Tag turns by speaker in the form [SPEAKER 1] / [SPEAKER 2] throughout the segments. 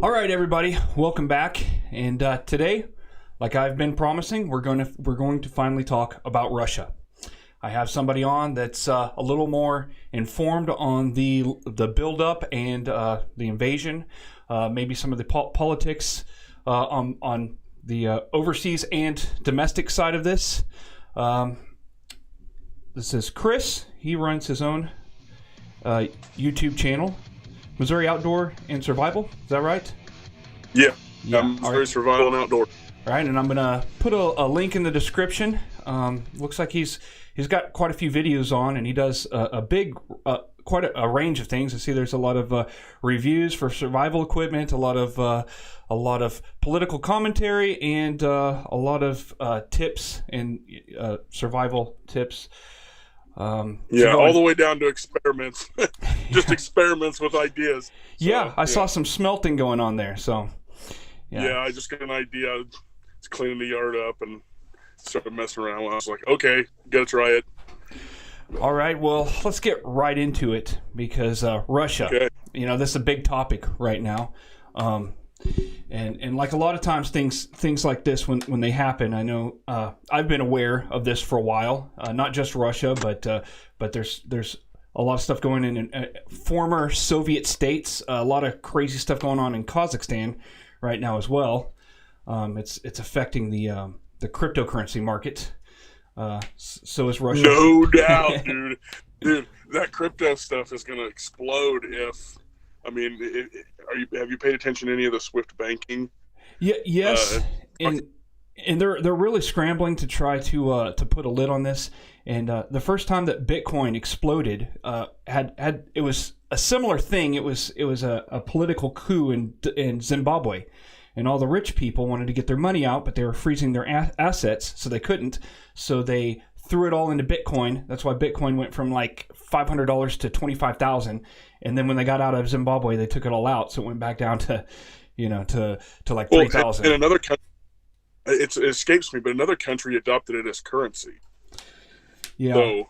[SPEAKER 1] All right, everybody, welcome back. And today, like I've been promising, we're going to finally talk about Russia. I have somebody on that's a little more informed on the buildup and the invasion, maybe some of the politics on the overseas and domestic side of this. This is Chris. He runs his own YouTube channel, Missouri Outdoor and Survival. Is that right?
[SPEAKER 2] Yeah. Missouri Survival and Outdoor.
[SPEAKER 1] All right, and I'm gonna put a link in the description. Looks like he's got quite a few videos on, and he does quite a range of things. I see there's a lot of reviews for survival equipment, a lot of political commentary, and a lot of tips and survival tips.
[SPEAKER 2] All the way down to experiments, just experiments with ideas.
[SPEAKER 1] So, I saw some smelting going on there. So,
[SPEAKER 2] I just got an idea. It's cleaning the yard up and started messing around. I was like, okay, gotta try it.
[SPEAKER 1] All right, well, let's get right into it because Russia.
[SPEAKER 2] Okay.
[SPEAKER 1] This is a big topic right now. And like a lot of times things like this when they happen, I know I've been aware of this for a while. Not just Russia, but there's a lot of stuff going in former Soviet states. A lot of crazy stuff going on in Kazakhstan right now as well. It's affecting the cryptocurrency market. So is Russia.
[SPEAKER 2] No doubt, dude. Dude, that crypto stuff is going to explode if. I mean, have you paid attention to any of the Swift banking?
[SPEAKER 1] Yeah, yes, and they're really scrambling to try to put a lid on this. And the first time that Bitcoin exploded, it was a similar thing. It was a political coup in Zimbabwe, and all the rich people wanted to get their money out, but they were freezing their assets, so they couldn't. So they threw it all into Bitcoin. That's why Bitcoin went from like $500 to $25,000. And then when they got out of Zimbabwe, they took it all out. So it went back down to, to like 3,000.
[SPEAKER 2] In another country, it escapes me, but another country adopted it as currency.
[SPEAKER 1] Yeah.
[SPEAKER 2] So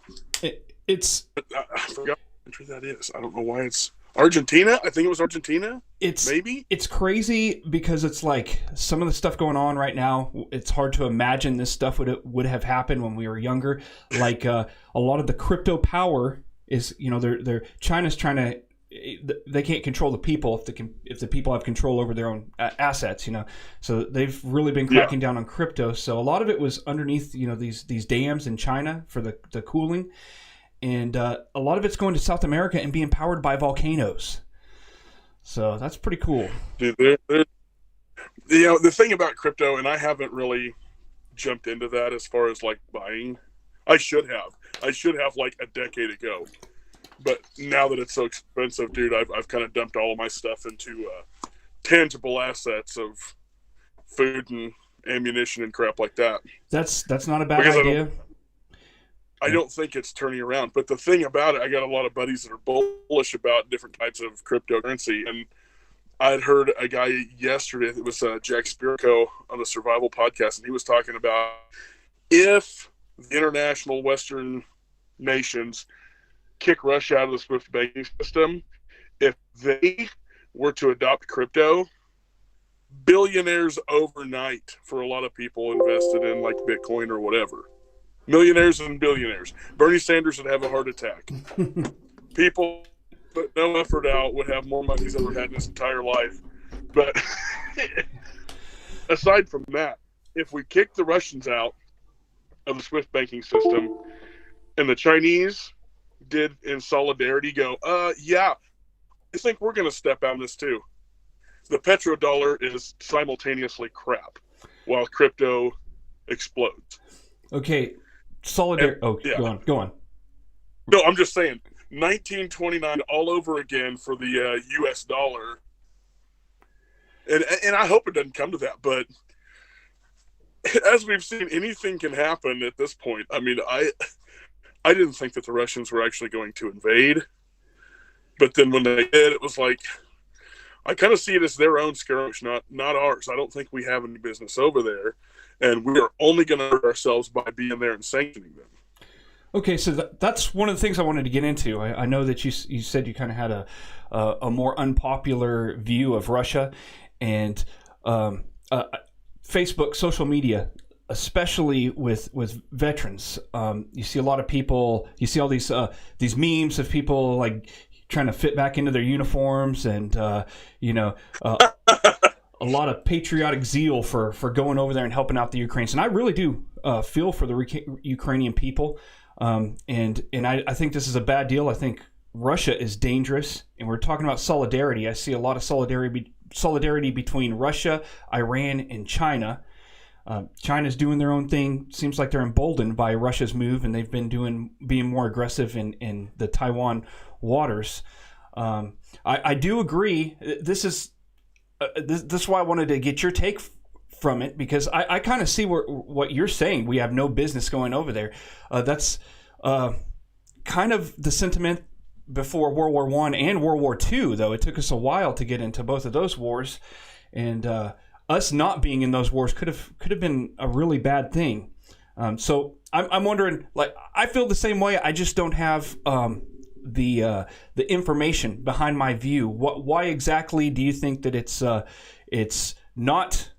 [SPEAKER 1] it's.
[SPEAKER 2] I forgot what country that is. I don't know why it's Argentina. I think it was Argentina. It's
[SPEAKER 1] crazy because it's like some of the stuff going on right now. It's hard to imagine this stuff would have happened when we were younger. Like a lot of the crypto power is, they're China's trying to. They can't control the people if the people have control over their own assets. So they've really been cracking down on crypto. So a lot of it was underneath these dams in China for the cooling. And a lot of it's going to South America and being powered by volcanoes. So that's pretty cool.
[SPEAKER 2] Dude, the thing about crypto, and I haven't really jumped into that as far as like buying. I should have like a decade ago. But now that it's so expensive, dude, I've kind of dumped all of my stuff into tangible assets of food and ammunition and crap like that.
[SPEAKER 1] That's not a bad idea.
[SPEAKER 2] I don't think it's turning around. But the thing about it, I got a lot of buddies that are bullish about different types of cryptocurrency. And I'd heard a guy yesterday, it was Jack Spirko on the Survival Podcast, and he was talking about if the international Western nations kick Russia out of the SWIFT banking system, if they were to adopt crypto, billionaires overnight for a lot of people invested in like Bitcoin or whatever. Millionaires and billionaires. Bernie Sanders would have a heart attack. People put no effort out would have more money he's ever had in his entire life. But aside from that, if we kick the Russians out of the SWIFT banking system and the Chinese did in solidarity go, I think we're going to step out on this too. The petrodollar is simultaneously crap while crypto explodes.
[SPEAKER 1] Okay. Go on.
[SPEAKER 2] No, I'm just saying, 1929 all over again for the U.S. dollar. And I hope it doesn't come to that, but as we've seen, anything can happen at this point. I mean, I didn't think that the Russians were actually going to invade, but then when they did, it was like, I kind of see it as their own skirmish, not ours. I don't think we have any business over there, and we are only going to hurt ourselves by being there and sanctioning them.
[SPEAKER 1] Okay, so that's one of the things I wanted to get into. I know that you said you kind of had a more unpopular view of Russia, and Facebook, social media, especially with veterans. You see a lot of people. You see all these memes of people like trying to fit back into their uniforms, and a lot of patriotic zeal for going over there and helping out the Ukrainians. And I really do feel for the Ukrainian people. And I think this is a bad deal. I think Russia is dangerous, and we're talking about solidarity. I see a lot of solidarity between Russia, Iran, and China. China's doing their own thing. Seems like they're emboldened by Russia's move, and they've been being more aggressive in the Taiwan waters. I do agree. This is why I wanted to get your take from it, because I kind of see what you're saying. We have no business going over there. That's kind of the sentiment before World War I and World War II, though. It took us a while to get into both of those wars, and us not being in those wars could have been a really bad thing. So I'm wondering, like, I feel the same way. I just don't have the information behind my view. Why exactly do you think that it's not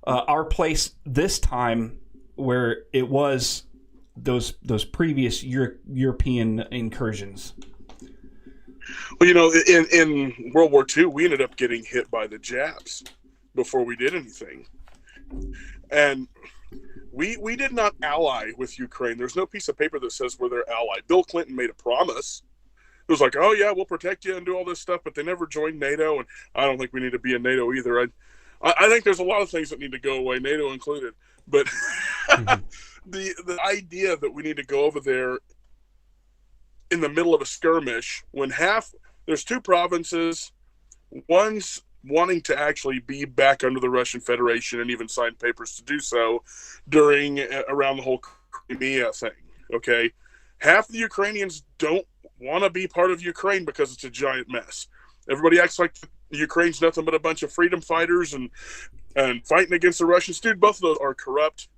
[SPEAKER 1] our place this time, where it was those previous European incursions?
[SPEAKER 2] Well, in World War II, we ended up getting hit by the Japs before we did anything, and we did not ally with Ukraine. There's no piece of paper that says we're their ally. Bill Clinton made a promise. It was like, oh yeah, we'll protect you and do all this stuff, but they never joined NATO, and I don't think we need to be in NATO either. I think there's a lot of things that need to go away, NATO included. But the idea that we need to go over there in the middle of a skirmish when there's two provinces, one's wanting to actually be back under the Russian Federation and even sign papers to do so around the whole Crimea thing. Okay, half the Ukrainians don't want to be part of Ukraine because it's a giant mess. Everybody acts like Ukraine's nothing but a bunch of freedom fighters and fighting against the Russians. Dude, both of those are corrupt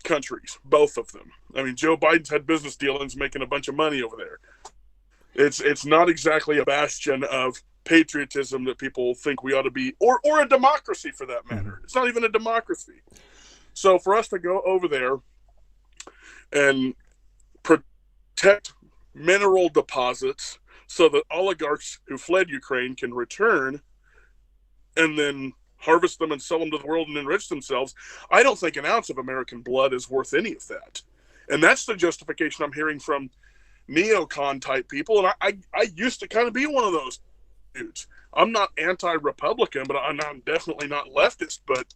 [SPEAKER 2] countries, both of them. I mean, Joe Biden's had business dealings making a bunch of money over there. It's not exactly a bastion of patriotism that people think we ought to be, or a democracy for that matter. It's not even a democracy. So for us to go over there and protect mineral deposits so that oligarchs who fled Ukraine can return and then harvest them and sell them to the world and enrich themselves, I don't think an ounce of American blood is worth any of that. And that's the justification I'm hearing from neocon type people. And I used to kind of be one of those dudes. I'm not anti-Republican, but I'm definitely not leftist. But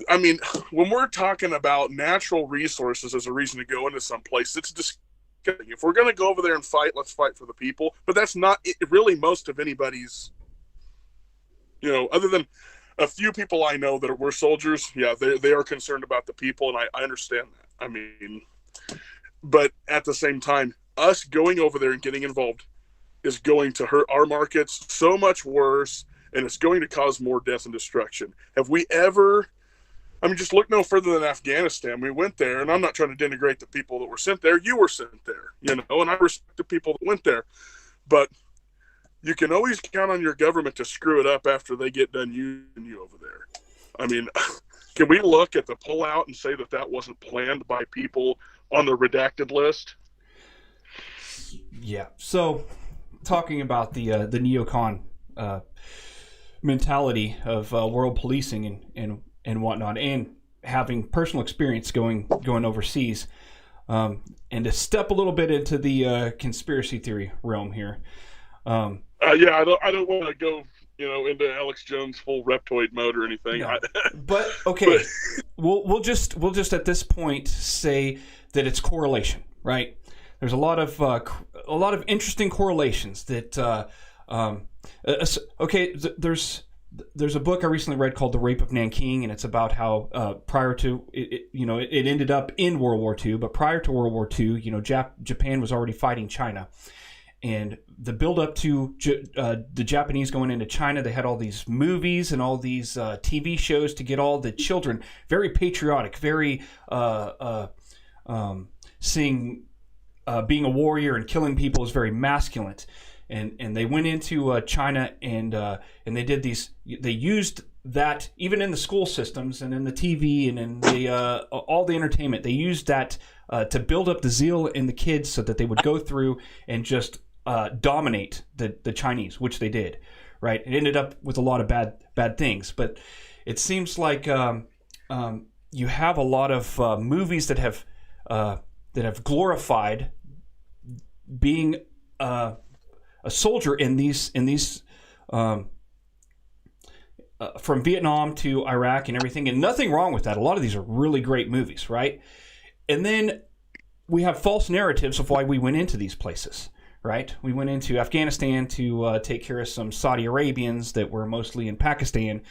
[SPEAKER 2] I mean, when we're talking about natural resources as a reason to go into some place, it's disgusting. If we're going to go over there and fight, let's fight for the people. But that's not really most of anybody's, other than a few people I know that were soldiers. Yeah, they are concerned about the people, and I understand that. I mean, but at the same time, us going over there and getting involved is going to hurt our markets so much worse, and it's going to cause more death and destruction. Have we ever... I mean, just look no further than Afghanistan. We went there, and I'm not trying to denigrate the people that were sent there. You were sent there, and I respect the people that went there. But you can always count on your government to screw it up after they get done using you over there. I mean, can we look at the pullout and say that wasn't planned by people on the redacted list?
[SPEAKER 1] Yeah. So, talking about the neocon mentality of world policing and whatnot, and having personal experience going overseas, and to step a little bit into the conspiracy theory realm here.
[SPEAKER 2] I don't want to go, into Alex Jones full reptoid mode or anything.
[SPEAKER 1] No. But okay, we'll just at this point say that it's correlation, right? There's a lot of interesting correlations that. There's a book I recently read called The Rape of Nanking, and it's about how prior to it ended up in World War II, but prior to World War II, Japan was already fighting China, and the build up to the Japanese going into China, they had all these movies and all these TV shows to get all the children very patriotic, very seeing being a warrior and killing people is very masculine. and they went into China and they did these. They used that even in the school systems and in the TV and in the all the entertainment. They used that to build up the zeal in the kids so that they would go through and just dominate the Chinese, which they did. Right, it ended up with a lot of bad things, but it seems like you have a lot of movies that have glorified being a soldier in these from Vietnam to Iraq and everything, and nothing wrong with that. A lot of these are really great movies, right? And then we have false narratives of why we went into these places. Right, we went into Afghanistan to take care of some Saudi Arabians that were mostly in Pakistan.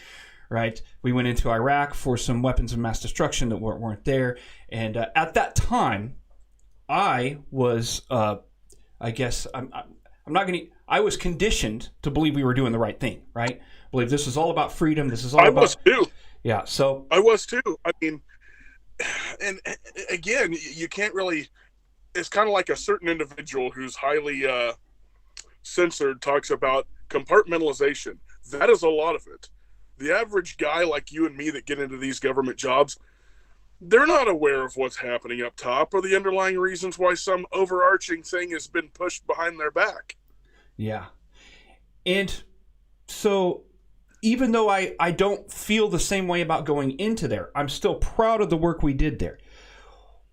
[SPEAKER 1] Right, we went into Iraq for some weapons of mass destruction that weren't there. And at that time, I was, I guess, I'm not going to. I was conditioned to believe we were doing the right thing. Right, believe this is all about freedom. This is all about. I
[SPEAKER 2] was too.
[SPEAKER 1] Yeah, so
[SPEAKER 2] I was too. I mean, and again, you can't really. It's kind of like a certain individual who's highly censored talks about compartmentalization. That is a lot of it. The average guy like you and me that get into these government jobs, they're not aware of what's happening up top or the underlying reasons why some overarching thing has been pushed behind their back.
[SPEAKER 1] Yeah. And so even though I don't feel the same way about going into there, I'm still proud of the work we did there.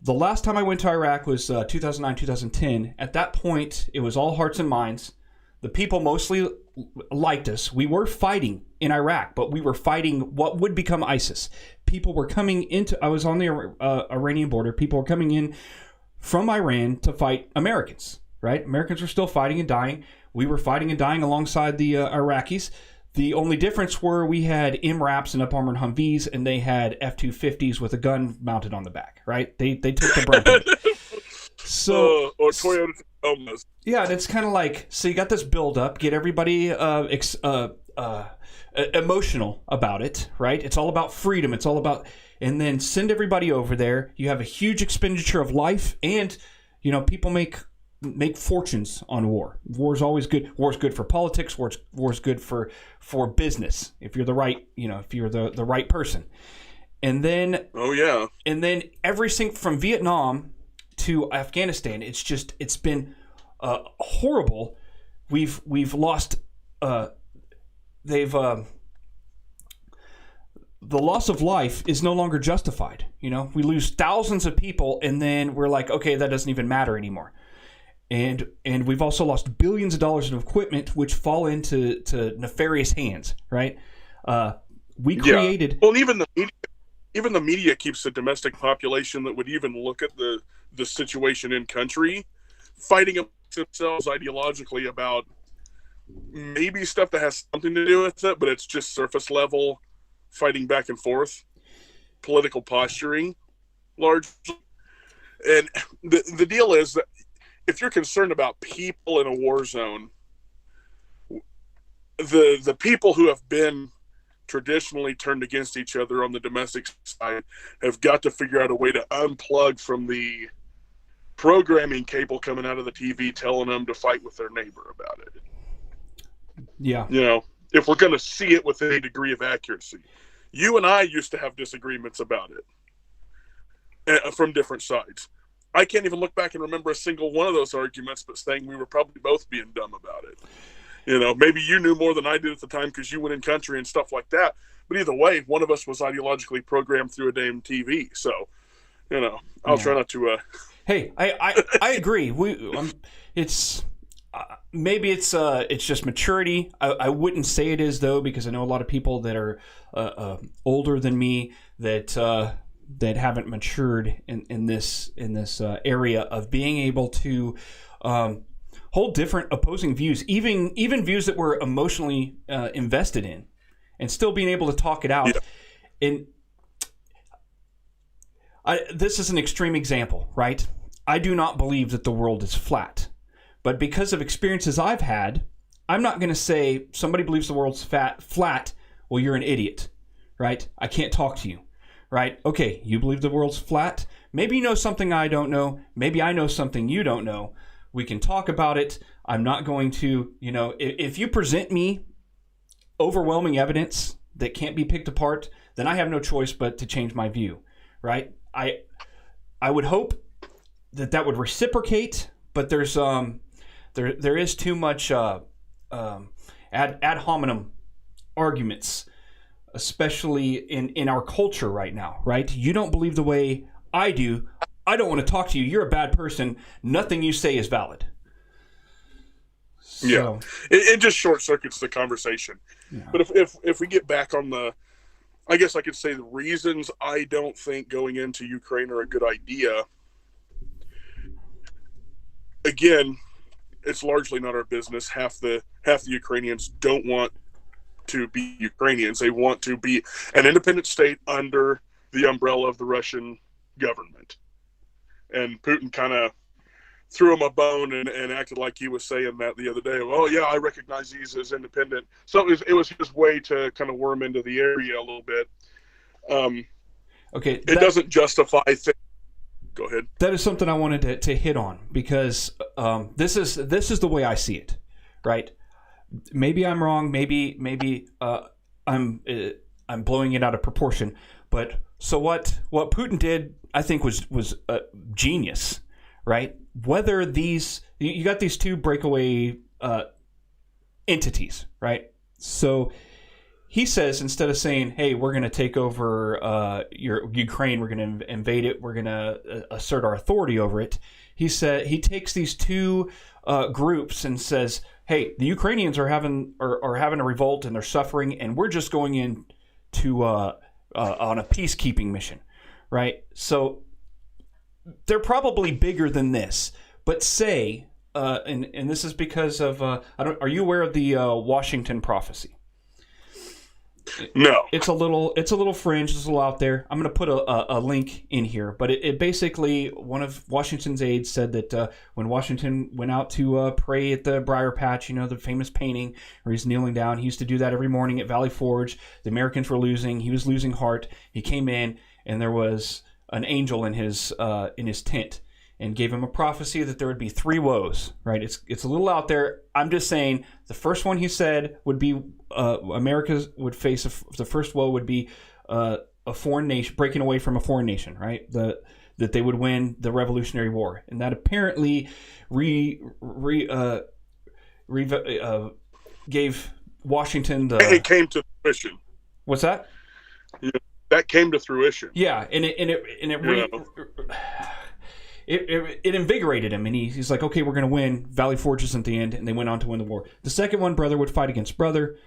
[SPEAKER 1] The last time I went to Iraq was 2009, 2010. At that point, it was all hearts and minds. The people mostly liked us. We were fighting in Iraq, but we were fighting what would become ISIS. People were coming into... I was on the Iranian border. People were coming in from Iran to fight Americans, right? Americans were still fighting and dying. We were fighting and dying alongside the Iraqis. The only difference were we had MRAPs and up-armored Humvees, and they had F-250s with a gun mounted on the back, right? They took the brunt of it. So,
[SPEAKER 2] or Toyota Tacomas.
[SPEAKER 1] Yeah, and it's kind of like, so you got this build-up, get everybody emotional about it, right? It's all about freedom. It's all about, and then send everybody over there. You have a huge expenditure of life, and people make fortunes on war. War is always good. War is good for politics. War is good for business. If you're the right, if you're the right person. And then and then everything from Vietnam to Afghanistan, it's been horrible. We've lost. The loss of life is no longer justified. We lose thousands of people, and then we're like, okay, that doesn't even matter anymore. And we've also lost billions of dollars in equipment, which fall into nefarious hands, right? We created...
[SPEAKER 2] Well, even the media keeps the domestic population that would even look at the situation in country fighting amongst themselves ideologically about maybe stuff that has something to do with it, but it's just surface level fighting back and forth, political posturing, largely. And the deal is that if you're concerned about people in a war zone, the people who have been traditionally turned against each other on the domestic side have got to figure out a way to unplug from the programming cable coming out of the TV telling them to fight with their neighbor about it.
[SPEAKER 1] Yeah.
[SPEAKER 2] If we're going to see it with any degree of accuracy. You and I used to have disagreements about it from different sides. I can't even look back and remember a single one of those arguments, but saying we were probably both being dumb about it. Maybe you knew more than I did at the time because you went in country and stuff like that. But either way, one of us was ideologically programmed through a damn TV. So, I'll try not to.
[SPEAKER 1] Hey, I agree. It's maybe it's just maturity. I wouldn't say it is though, because I know a lot of people that are older than me that haven't matured in this area of being able to hold different opposing views, even views that we're emotionally invested in, and still being able to talk it out. Yeah. And this is an extreme example, right? I do not believe that the world is flat, but because of experiences I've had, I'm not going to say somebody believes the world's flat. Well, you're an idiot, right? I can't talk to you. Right? Okay, you believe the world's flat? Maybe you know something I don't know. Maybe I know something you don't know. We can talk about it. I'm not going to, if you present me overwhelming evidence that can't be picked apart, then I have no choice but to change my view, right? I would hope that would reciprocate, but there's there is too much ad hominem arguments, especially in our culture right now, right? You don't believe the way I do. I don't want to talk to you. You're a bad person. Nothing you say is valid. So,
[SPEAKER 2] yeah, it just short circuits the conversation. Yeah. But if we get back on I guess I could say the reasons I don't think going into Ukraine are a good idea. Again, it's largely not our business. Half the Ukrainians don't want to be Ukrainians. They want to be an independent state under the umbrella of the Russian government. And Putin kind of threw him a bone and acted like he was saying that the other day. Oh, yeah, I recognize these as independent. So it was his way to kind of worm into the area a little bit.
[SPEAKER 1] Okay,
[SPEAKER 2] it doesn't justify things. Go ahead.
[SPEAKER 1] That is something I wanted to hit on because this is the way I see it, right? Maybe I'm wrong. Maybe I'm blowing it out of proportion. But so what Putin did, I think, was genius, right? Whether you got these two breakaway entities, right? So he says, instead of saying, hey, we're going to take over your Ukraine, we're going to invade it, we're going to assert our authority over it, he takes these two groups and says, hey, the Ukrainians are having a revolt and they're suffering, and we're just going in to on a peacekeeping mission, right? So they're probably bigger than this, but say, and this is because of are you aware of the Washington prophecy?
[SPEAKER 2] No.
[SPEAKER 1] It's a little fringe. It's a little out there. I'm going to put a link in here, but it basically, one of Washington's aides said that when Washington went out to pray at the Briar Patch, the famous painting where he's kneeling down, he used to do that every morning at Valley Forge. The Americans were losing. He was losing heart. He came in, and there was an angel in his tent and gave him a prophecy that there would be three woes, right? It's a little out there. I'm just saying the first one he said would be America would face the first woe would be a foreign nation breaking away from a foreign nation, right? That they would win the Revolutionary War, and that apparently gave Washington the.
[SPEAKER 2] It came to fruition.
[SPEAKER 1] What's that?
[SPEAKER 2] Yeah, that came to fruition.
[SPEAKER 1] Yeah, It invigorated him, and he's like, okay, we're going to win. Valley Forge isn't the end, and they went on to win the war. The second one, brother would fight against brother.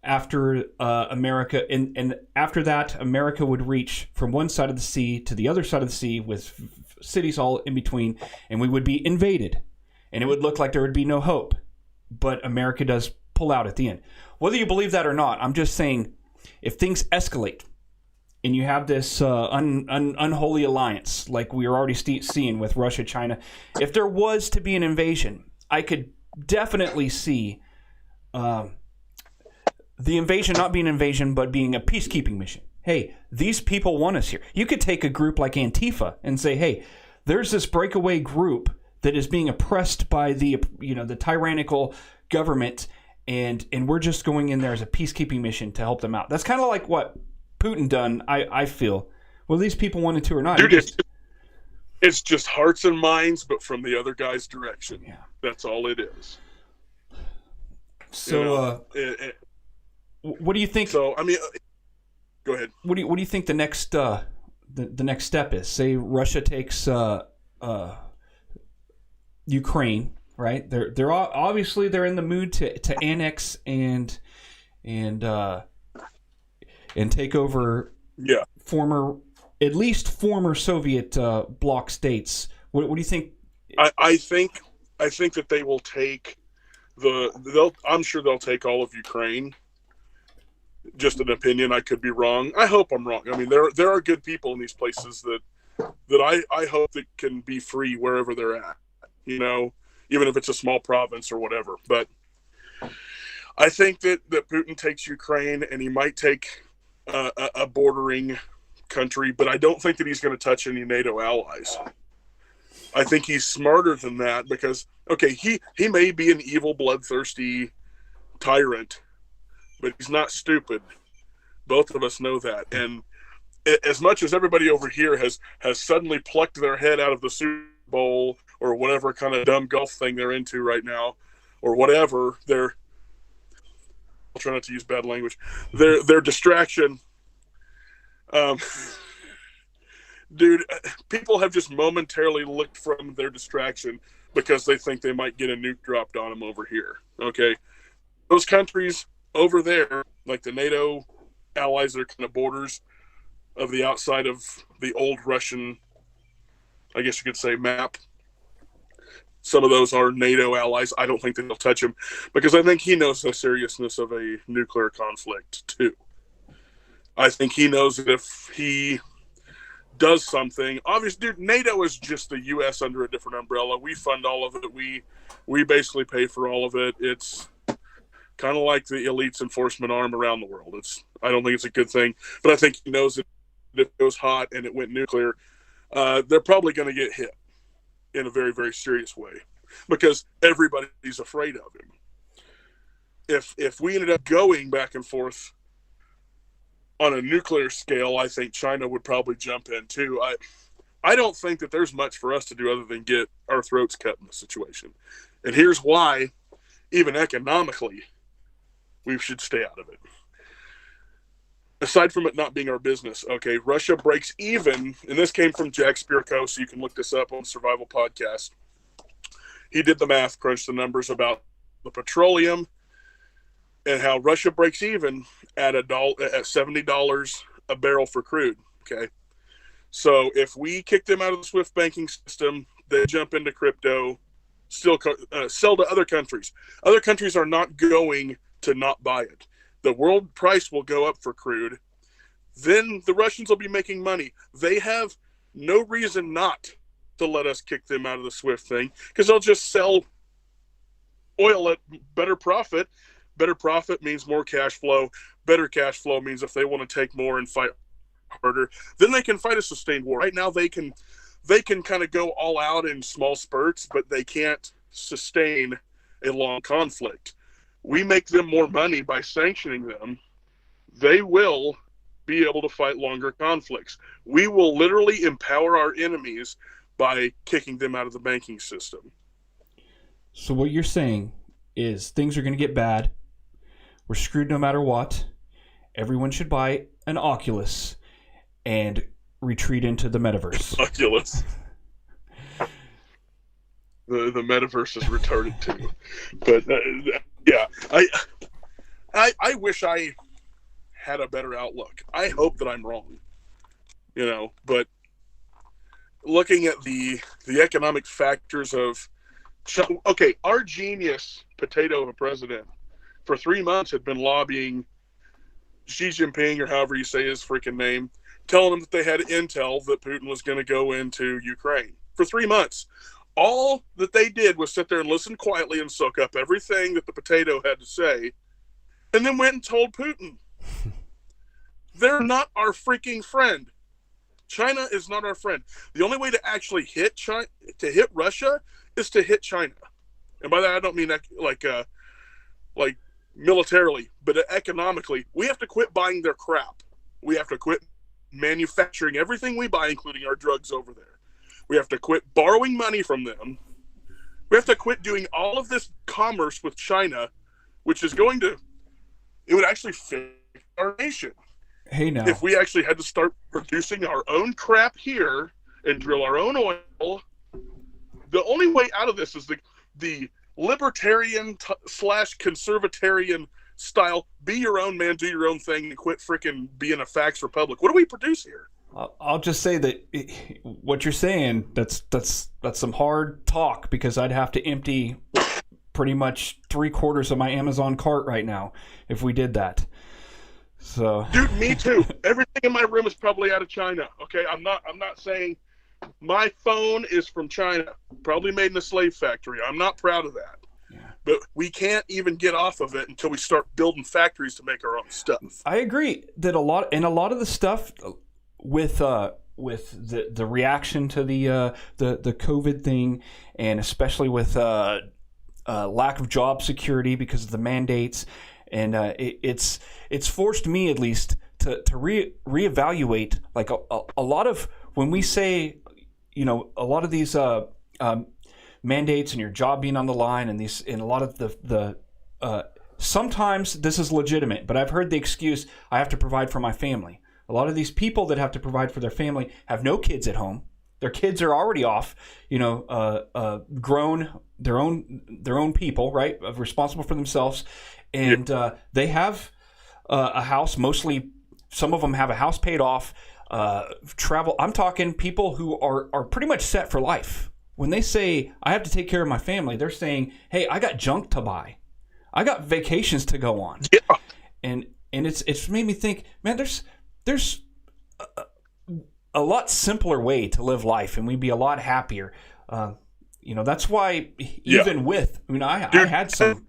[SPEAKER 1] After America, and after that, America would reach from one side of the sea to the other side of the sea with cities all in between, and we would be invaded, and it would look like there would be no hope. But America does pull out at the end. Whether you believe that or not, I'm just saying, if things escalate, and you have this unholy alliance like we are already seeing with Russia, China. If there was to be an invasion, I could definitely see the invasion not being an invasion, but being a peacekeeping mission. Hey, these people want us here. You could take a group like Antifa and say, hey, there's this breakaway group that is being oppressed by the tyrannical government, and we're just going in there as a peacekeeping mission to help them out. That's kind of like what Putin done, I feel. Whether these people wanted to or not.
[SPEAKER 2] Dude, it's just hearts and minds, but from the other guy's direction. Yeah. That's all it is.
[SPEAKER 1] So, what do you think?
[SPEAKER 2] So, I mean, go ahead.
[SPEAKER 1] What do you think the next the next step is? Say Russia takes Ukraine, right? They're obviously they're in the mood to annex and take over at least former Soviet bloc states. What do you think?
[SPEAKER 2] I think that they will take I'm sure they'll take all of Ukraine. Just an opinion. I could be wrong. I hope I'm wrong. I mean, there are good people in these places that I hope that can be free wherever they're at. Even if it's a small province or whatever. But I think that Putin takes Ukraine, and he might take a bordering country, but I don't think that he's going to touch any NATO allies. I think he's smarter than that because, okay, he may be an evil, bloodthirsty tyrant, but he's not stupid. Both of us know that. And as much as everybody over here has suddenly plucked their head out of the Super Bowl or whatever kind of dumb golf thing they're into right now, or whatever, I'll try not to use bad language, their distraction, dude, people have just momentarily looked from their distraction because they think they might get a nuke dropped on them over here. Okay, those countries over there, like the NATO allies that are kind of borders of the outside of the old Russian, I guess you could say, map. Some of those are NATO allies. I don't think that they'll touch him because I think he knows the seriousness of a nuclear conflict too. I think he knows that if he does something, obviously, dude, NATO is just the U.S. under a different umbrella. We fund all of it. We basically pay for all of it. It's kind of like the elite's enforcement arm around the world. I don't think it's a good thing, but I think he knows that if it was hot and it went nuclear, they're probably going to get hit in a very, very serious way because everybody's afraid of him. If we ended up going back and forth on a nuclear scale, I think China would probably jump in too. I don't think that there's much for us to do other than get our throats cut in the situation. And here's why, even economically, we should stay out of it. Aside from it not being our business, okay, Russia breaks even, and this came from Jack Spirko, so you can look this up on Survival Podcast. He did the math, crunched the numbers about the petroleum and how Russia breaks even at $70 a barrel for crude, okay? So if we kick them out of the SWIFT banking system, they jump into crypto, still sell to other countries. Other countries are not going to not buy it. The world price will go up for crude. Then the Russians will be making money. They have no reason not to let us kick them out of the SWIFT thing because they'll just sell oil at better profit. Better profit means more cash flow. Better cash flow means if they want to take more and fight harder, then they can fight a sustained war. Right now they can kind of go all out in small spurts, but they can't sustain a long conflict. We make them more money by sanctioning them. They will be able to fight longer conflicts. We will literally empower our enemies by kicking them out of the banking system.
[SPEAKER 1] So what you're saying is things are going to get bad. We're screwed no matter what. Everyone should buy an Oculus and retreat into the metaverse.
[SPEAKER 2] Oculus. The metaverse is retarded too. But yeah, I wish I had a better outlook. I hope that I'm wrong. But looking at the economic factors of okay, our genius potato of a president for 3 months had been lobbying Xi Jinping, or however you say his freaking name, telling them that they had intel that Putin was going to go into Ukraine for 3 months. All that they did was sit there and listen quietly and soak up everything that the potato had to say, and then went and told Putin. They're not our freaking friend. China is not our friend. The only way to actually hit China, to hit Russia, is to hit China. And by that I don't mean like militarily, but economically. We have to quit buying their crap. We have to quit manufacturing everything we buy, including our drugs over there. We have to quit borrowing money from them. We have to quit doing all of this commerce with China, which is it would actually fix our nation.
[SPEAKER 1] Hey, now.
[SPEAKER 2] If we actually had to start producing our own crap here and drill our own oil, the only way out of this is the libertarian / conservatarian style, be your own man, do your own thing, and quit freaking being a fax republic. What do we produce here?
[SPEAKER 1] I'll just say that what you're saying, that's some hard talk, because I'd have to empty pretty much 3/4 of my Amazon cart right now if we did that. So,
[SPEAKER 2] dude, me too. Everything in my room is probably out of China. Okay, I'm not saying my phone is from China, probably made in a slave factory. I'm not proud of that. Yeah. But we can't even get off of it until we start building factories to make our own stuff.
[SPEAKER 1] I agree that a lot of the stuff with the reaction to the COVID thing, and especially with lack of job security because of the mandates, and it's forced me at least to reevaluate like a lot of when we say, you know, a lot of these mandates and your job being on the line, and a lot of the sometimes this is legitimate, but I've heard the excuse, I have to provide for my family. A lot of these people that have to provide for their family have no kids at home. Their kids are already off, you know, grown, their own people, right, responsible for themselves, and they have a house. Mostly, some of them have a house paid off. Travel. I'm talking people who are pretty much set for life. When they say I have to take care of my family, they're saying, "Hey, I got junk to buy. I got vacations to go on."
[SPEAKER 2] Yeah.
[SPEAKER 1] And it's made me think, man, there's a lot simpler way to live life, and we'd be a lot happier. You know, that's why even with, I mean, I had some.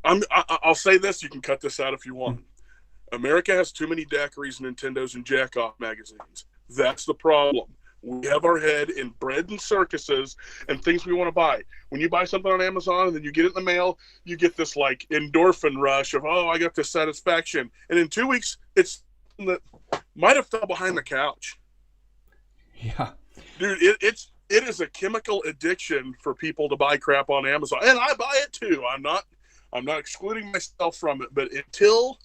[SPEAKER 2] I'll say this. You can cut this out if you want. America has too many daiquiris, Nintendos, and jack-off magazines. That's the problem. We have our head in bread and circuses and things we want to buy. When you buy something on Amazon and then you get it in the mail, you get this like endorphin rush of, oh, I got this satisfaction. And in 2 weeks, it's that might have fell behind the couch.
[SPEAKER 1] Yeah.
[SPEAKER 2] Dude, it is a chemical addiction for people to buy crap on Amazon. And I buy it too. I'm not excluding myself from it, but until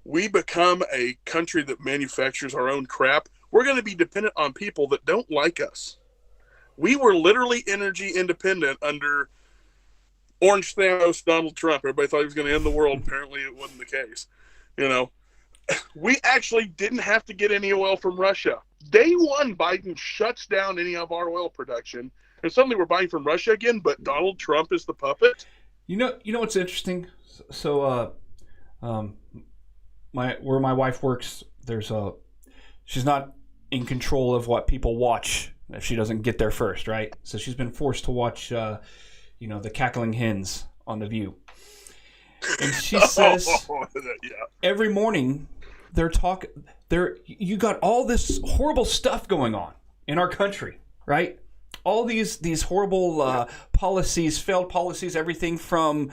[SPEAKER 2] we become a country that manufactures our own crap, we're going to be dependent on people that don't like us. We were literally energy independent under Orange Thanos Donald Trump. Everybody thought he was going to end the world. Apparently it wasn't the case. You know, we actually didn't have to get any oil from Russia. Day one, Biden shuts down any of our oil production, and suddenly we're buying from Russia again, but Donald Trump is the puppet.
[SPEAKER 1] You know what's interesting? So, where my wife works, she's not in control of what people watch if she doesn't get there first, right? So she's been forced to watch, the cackling hens on The View. And she says every morning you got all this horrible stuff going on in our country, right? All these horrible policies, failed policies, everything from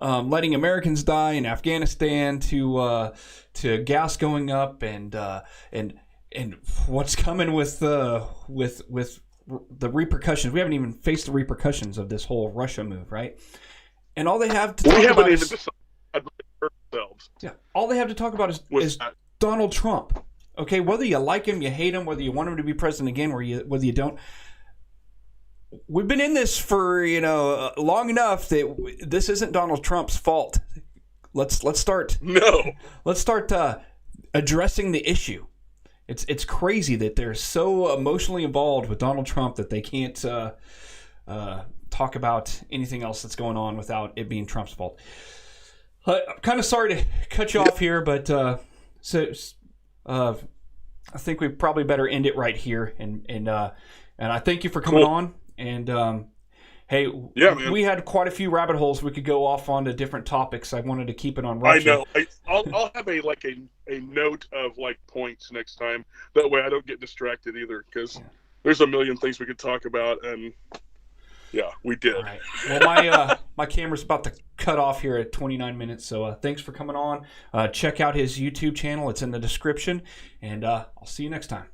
[SPEAKER 1] letting Americans die in Afghanistan to gas going up and what's coming with the repercussions. We haven't even faced the repercussions of this whole Russia move, right? And all they have to talk about is ourselves. Yeah, all they have to talk about is Donald Trump. Okay, whether you like him, you hate him, whether you want him to be president again, whether you don't. We've been in this for long enough that this isn't Donald Trump's fault. Let's start addressing the issue. It's crazy that they're so emotionally involved with Donald Trump that they can't talk about anything else that's going on without it being Trump's fault. I'm kind of sorry to cut you off here, but I think we probably better end it right here. And I thank you for coming on. And hey, we had quite a few rabbit holes we could go off on to different topics. I wanted to keep it on Russia.
[SPEAKER 2] I know. I'll have a note of points next time. That way I don't get distracted either, because there's a million things we could talk about, and we did. All right.
[SPEAKER 1] Well, my camera's about to cut off here at 29 minutes, so thanks for coming on. Check out his YouTube channel. It's in the description, and I'll see you next time.